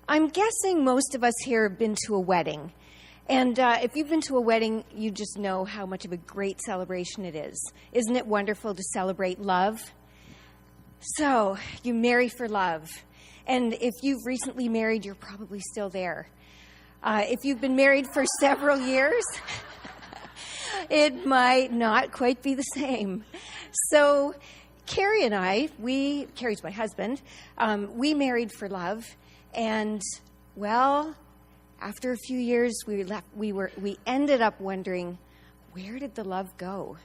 I'm guessing most of us here have been to a wedding. And if you've been to a wedding, you just know how much of a great celebration it is. Isn't it wonderful to celebrate love? So, you marry for love. And if you've recently married, you're probably still there. If you've been married for several years, it might not quite be the same. So, Carrie and I, Carrie's my husband, we married for love. And, well, after a few years, we ended up wondering, where did the love go?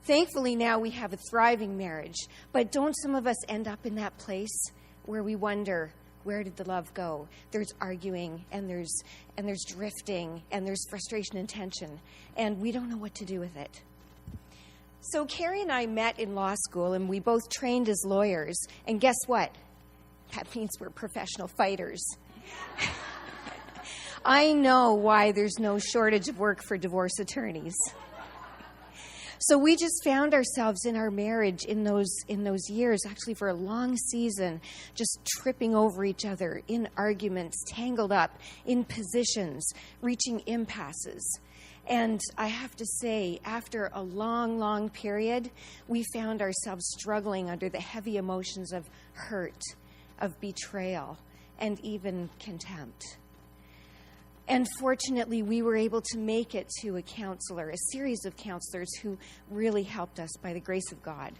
Thankfully, now we have a thriving marriage. But don't some of us end up in that place where we wonder, where did the love go? There's arguing, and there's drifting, and there's frustration and tension, and we don't know what to do with it. So Carrie and I met in law school, and we both trained as lawyers. And guess what? That means we're professional fighters. I know why there's no shortage of work for divorce attorneys. So we just found ourselves in our marriage in those years, actually for a long season, just tripping over each other in arguments, tangled up in positions, reaching impasses. And I have to say, after a long, long period, we found ourselves struggling under the heavy emotions of hurt, of betrayal, and even contempt. And fortunately, we were able to make it to a counselor, a series of counselors who really helped us by the grace of God.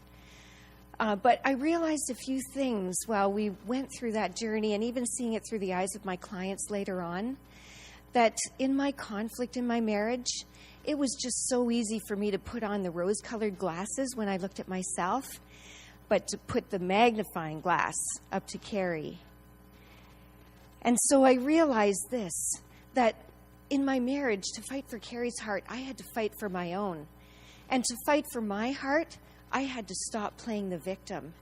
But I realized a few things while we went through that journey, and even seeing it through the eyes of my clients later on, that in my conflict in my marriage, it was just so easy for me to put on the rose-colored glasses when I looked at myself, but to put the magnifying glass up to Carrie. And so I realized this, that in my marriage, to fight for Carrie's heart, I had to fight for my own. And to fight for my heart, I had to stop playing the victim.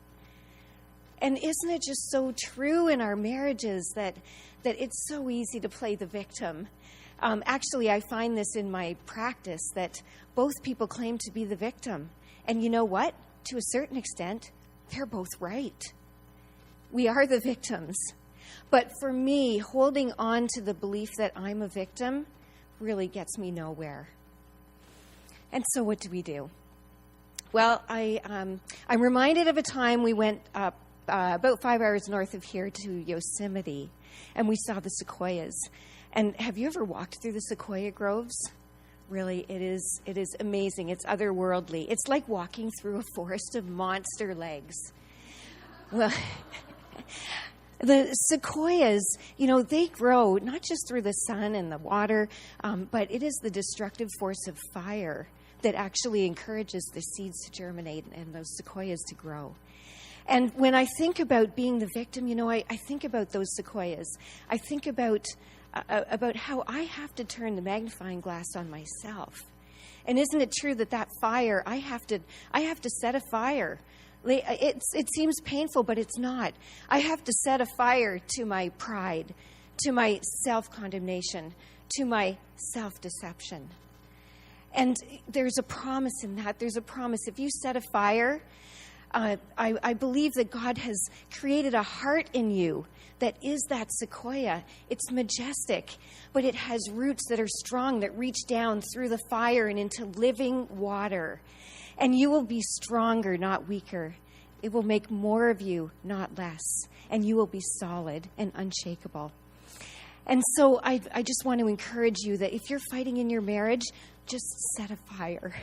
And isn't it just so true in our marriages that it's so easy to play the victim? Actually, I find this in my practice, that both people claim to be the victim. And you know what? To a certain extent, they're both right. We are the victims. But for me, holding on to the belief that I'm a victim really gets me nowhere. And so what do we do? Well, I'm reminded of a time we went up about 5 hours north of here to Yosemite, and we saw the sequoias. And have you ever walked through the sequoia groves? Really, it is amazing. It's otherworldly. It's like walking through a forest of monster legs. Well, the sequoias, they grow not just through the sun and the water, but it is the destructive force of fire that actually encourages the seeds to germinate and those sequoias to grow. And when I think about being the victim, I think about those sequoias. I think about how I have to turn the magnifying glass on myself. And isn't it true that fire, I have to set a fire. It seems painful, but it's not. I have to set a fire to my pride, to my self-condemnation, to my self-deception. And there's a promise in that. There's a promise. If you set a fire, I believe that God has created a heart in you that is that sequoia. It's majestic, but it has roots that are strong, that reach down through the fire and into living water. And you will be stronger, not weaker. It will make more of you, not less. And you will be solid and unshakable. And so I just want to encourage you that if you're fighting in your marriage, just set a fire.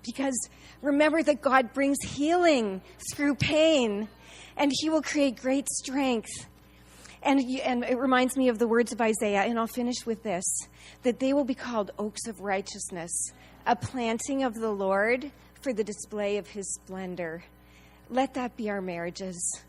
Because remember that God brings healing through pain, and he will create great strength. And it reminds me of the words of Isaiah, and I'll finish with this, that they will be called oaks of righteousness, a planting of the Lord for the display of his splendor. Let that be our marriages.